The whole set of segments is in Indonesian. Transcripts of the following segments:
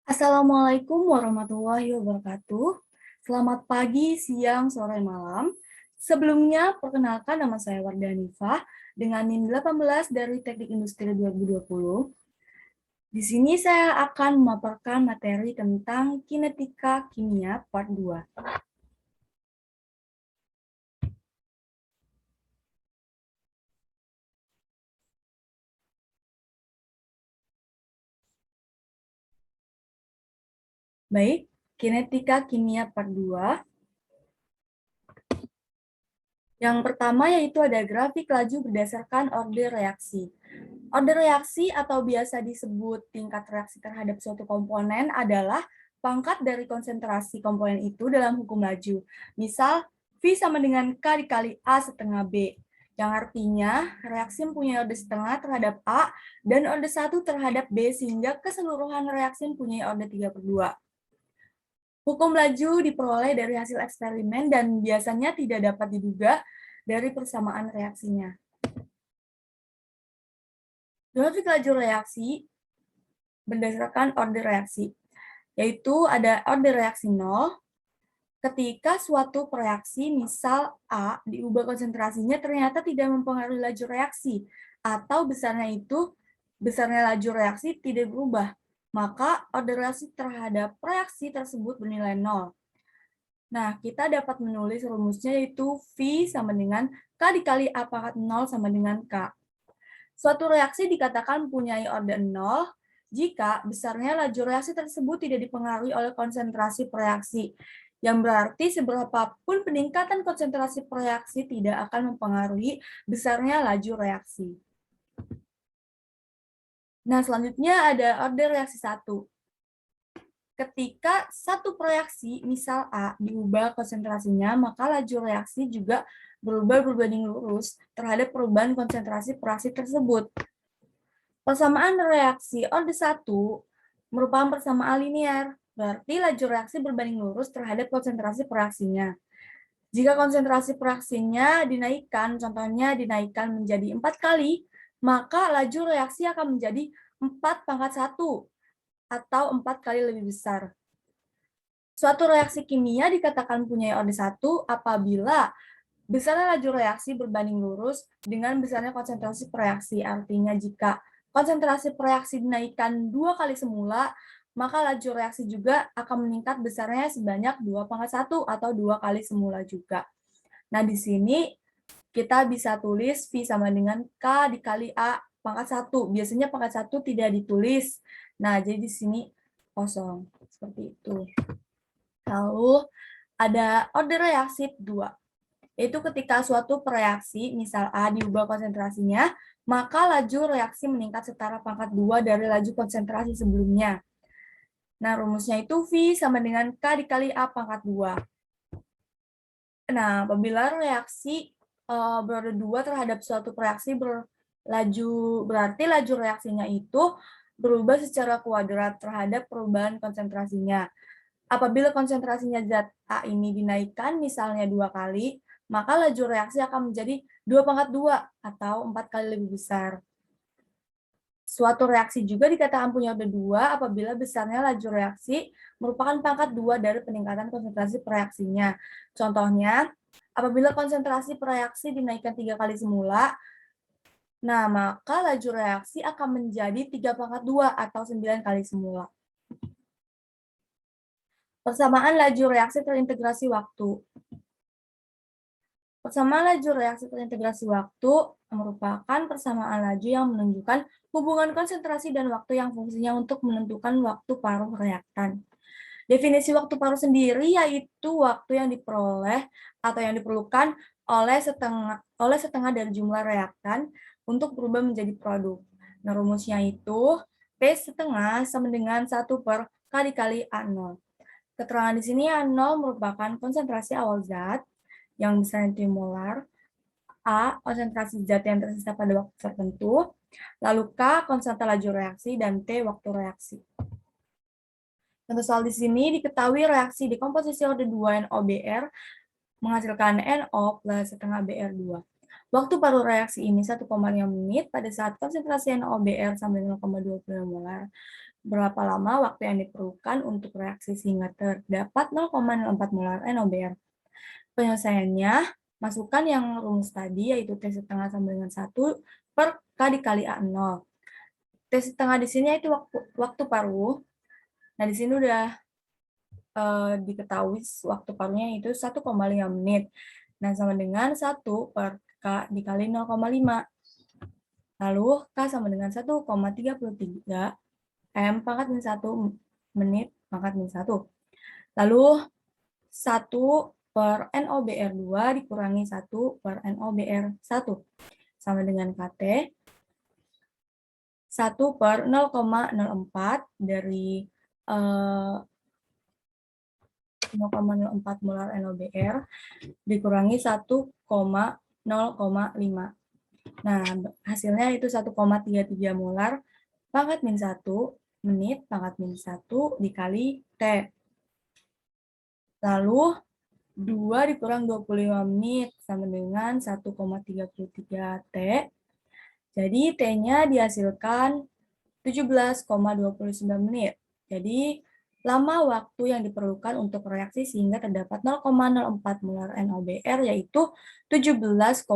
Assalamualaikum warahmatullahi wabarakatuh. Selamat pagi, siang, sore, malam. Sebelumnya, perkenalkan nama saya Wardah Nifah dengan NIM 18 dari Teknik Industri 2020. Di sini saya akan memaparkan materi tentang kinetika kimia part 2. Baik, kinetika kimia part 2. Yang pertama yaitu ada grafik laju berdasarkan order reaksi. Order reaksi atau biasa disebut tingkat reaksi terhadap suatu komponen adalah pangkat dari konsentrasi komponen itu dalam hukum laju. Misal, V sama dengan K dikali A setengah B, yang artinya reaksi mempunyai order setengah terhadap A dan order 1 terhadap B, sehingga keseluruhan reaksi mempunyai order 3/2. Hukum laju diperoleh dari hasil eksperimen dan biasanya tidak dapat diduga dari persamaan reaksinya. Grafik laju reaksi berdasarkan order reaksi, yaitu ada order reaksi 0, ketika suatu reaksi, misal A, diubah konsentrasinya ternyata tidak mempengaruhi laju reaksi, atau besarnya laju reaksi tidak berubah, maka order reaksi terhadap reaksi tersebut bernilai 0. Nah, kita dapat menulis rumusnya yaitu V sama dengan K dikali A pangkat 0 sama dengan K. Suatu reaksi dikatakan mempunyai order 0 jika besarnya laju reaksi tersebut tidak dipengaruhi oleh konsentrasi reaksi, yang berarti seberapapun peningkatan konsentrasi reaksi tidak akan mempengaruhi besarnya laju reaksi. Nah, selanjutnya ada order reaksi 1. Ketika satu reaksi, misal A, diubah konsentrasinya, maka laju reaksi juga berubah berbanding lurus terhadap perubahan konsentrasi reaksi tersebut. Persamaan reaksi order 1 merupakan persamaan linear, berarti laju reaksi berbanding lurus terhadap konsentrasi reaksinya. Jika konsentrasi reaksinya dinaikkan, contohnya dinaikkan menjadi 4 kali, maka laju reaksi akan menjadi 4/1 atau 4 kali lebih besar. Suatu reaksi kimia dikatakan mempunyai order 1 apabila besarnya laju reaksi berbanding lurus dengan besarnya konsentrasi reaksi. Artinya jika konsentrasi reaksi dinaikkan 2 kali semula, maka laju reaksi juga akan meningkat besarnya sebanyak 2/1 atau 2 kali semula juga. Nah, di sini kita bisa tulis V sama dengan K dikali A pangkat 1. Biasanya pangkat 1 tidak ditulis. Nah, jadi di sini kosong. Seperti itu. Lalu ada order reaksi 2. Yaitu ketika suatu reaksi, misal A, diubah konsentrasinya, maka laju reaksi meningkat setara pangkat 2 dari laju konsentrasi sebelumnya. Nah, rumusnya itu V sama dengan K dikali A pangkat 2. Nah, apabila reaksi berorder 2 terhadap suatu reaksi berarti laju reaksinya itu berubah secara kuadrat terhadap perubahan konsentrasinya. Apabila konsentrasinya zat A ini dinaikkan misalnya 2 kali, maka laju reaksi akan menjadi 2/2 atau 4 kali lebih besar. Suatu reaksi juga dikatakan punya order 2 apabila besarnya laju reaksi merupakan pangkat 2 dari peningkatan konsentrasi reaksinya. Contohnya, apabila konsentrasi reaksi dinaikkan 3 kali semula, nah maka laju reaksi akan menjadi 3/2 atau 9 kali semula. Persamaan laju reaksi terintegrasi waktu. Persamaan laju reaksi terintegrasi waktu merupakan persamaan laju yang menunjukkan hubungan konsentrasi dan waktu yang fungsinya untuk menentukan waktu paruh reaktan. Definisi waktu paruh sendiri yaitu waktu yang diperoleh atau yang diperlukan oleh setengah dari jumlah reaktan untuk berubah menjadi produk. Nah, rumusnya itu P setengah sama dengan 1 per K dikali A0. Keterangan di sini A0 merupakan konsentrasi awal zat yang besarnya 3 molar, A konsentrasi zat yang tersisa pada waktu tertentu, lalu K konstanta laju reaksi, dan T waktu reaksi. Contoh soal di sini diketahui reaksi dekomposisi order 2 NOBr menghasilkan NO plus setengah Br2. Waktu paruh reaksi ini 1,5 menit pada saat konsentrasi NaOBr sama dengan 0,25 molar. Berapa lama waktu yang diperlukan untuk reaksi sehingga terdapat 0,04 molar NaOBr? Penyelesaiannya, masukkan yang rumus tadi, yaitu T setengah sama dengan 1 per K dikali A0. T setengah di sini itu waktu paruh. Nah, di sini udah diketahui waktu paruhnya itu 1,5 menit. Nah, sama dengan 1 per K dikali 0,5. Lalu, K sama dengan 1,33 M pangkat min 1 menit pangkat min 1. Lalu, 1 per NaOBr2 dikurangi 1 per NaOBr1. Sama dengan KT. 1 per 0,04 dari 0,04 molar NaOBr dikurangi 1,0,5. Nah, hasilnya itu 1,33 molar pangkat min 1 menit pangkat min 1 dikali T. Lalu 2 dikurang 25 menit sama dengan 1,33 T. Jadi T-nya dihasilkan 17,29 menit. Jadi lama waktu yang diperlukan untuk reaksi sehingga terdapat 0,04 molar NaOBr yaitu 17,29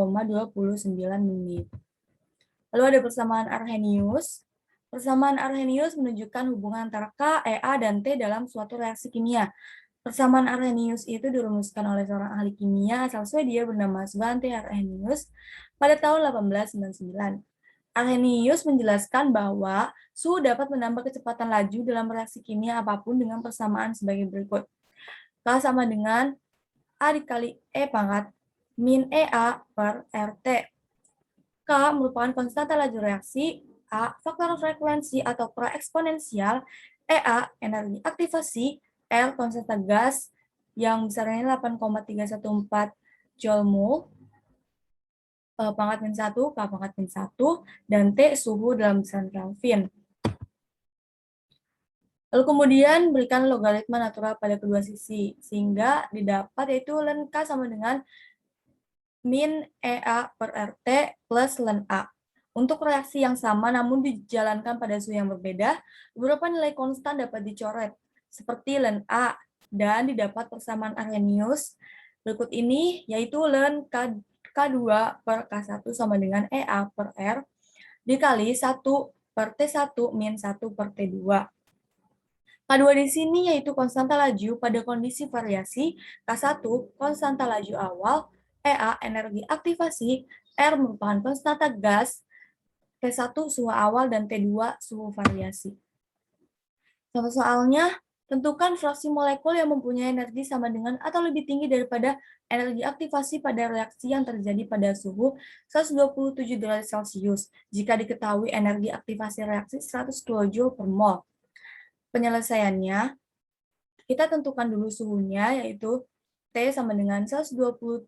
menit. Lalu ada persamaan Arrhenius. Persamaan Arrhenius menunjukkan hubungan antara K, Ea, dan T dalam suatu reaksi kimia. Persamaan Arrhenius itu dirumuskan oleh seorang ahli kimia asal Swedia bernama Svante Arrhenius pada tahun 1899. Arrhenius menjelaskan bahwa suhu dapat menambah kecepatan laju dalam reaksi kimia apapun dengan persamaan sebagai berikut. K sama dengan A dikali E pangkat min EA per RT. K merupakan konstanta laju reaksi, A faktor frekuensi atau praeksponensial, EA energi aktivasi, R konstanta gas yang besarnya 8,314 Joule mol, pangkat min 1, K pangkat min 1, dan T suhu dalam besaran Kelvin. Lalu kemudian berikan logaritma natural pada kedua sisi, sehingga didapat yaitu ln K sama dengan min EA per RT plus ln A. Untuk reaksi yang sama namun dijalankan pada suhu yang berbeda, beberapa nilai konstan dapat dicoret, seperti ln A, dan didapat persamaan Arrhenius berikut ini, yaitu ln K2 per K1 sama dengan EA per R dikali 1 per T1 min 1 per T2. K2 di sini yaitu konstanta laju pada kondisi variasi, K1 konstanta laju awal, EA energi aktivasi, R merupakan konstanta gas, T1 suhu awal, dan T2 suhu variasi. Contoh soalnya, tentukan fraksi molekul yang mempunyai energi sama dengan atau lebih tinggi daripada energi aktivasi pada reaksi yang terjadi pada suhu 127 derajat Celcius jika diketahui energi aktivasi reaksi 100 kJ per mol. Penyelesaiannya, kita tentukan dulu suhunya, yaitu T sama dengan 127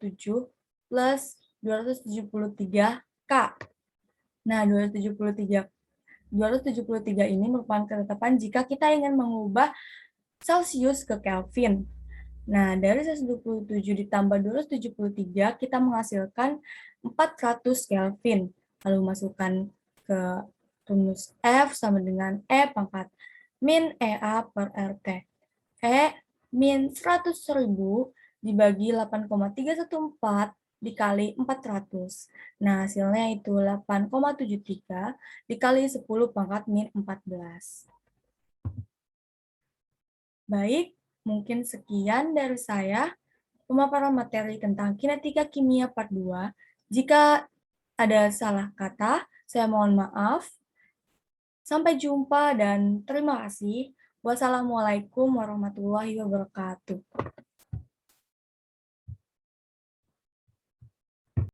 plus 273 K. Nah, 273 ini merupakan ketetapan jika kita ingin mengubah Celsius ke Kelvin. Nah, dari 127 ditambah 273, kita menghasilkan 400 Kelvin. Lalu masukkan ke rumus F sama dengan E pangkat min EA per RT. E min 100.000 dibagi 8,314 dikali 400. Nah, hasilnya itu 8,73 dikali 10 pangkat min 14. Baik, mungkin sekian dari saya pemaparan materi tentang kinetika kimia part 2. Jika ada salah kata, saya mohon maaf. Sampai jumpa dan terima kasih. Wassalamualaikum warahmatullahi wabarakatuh.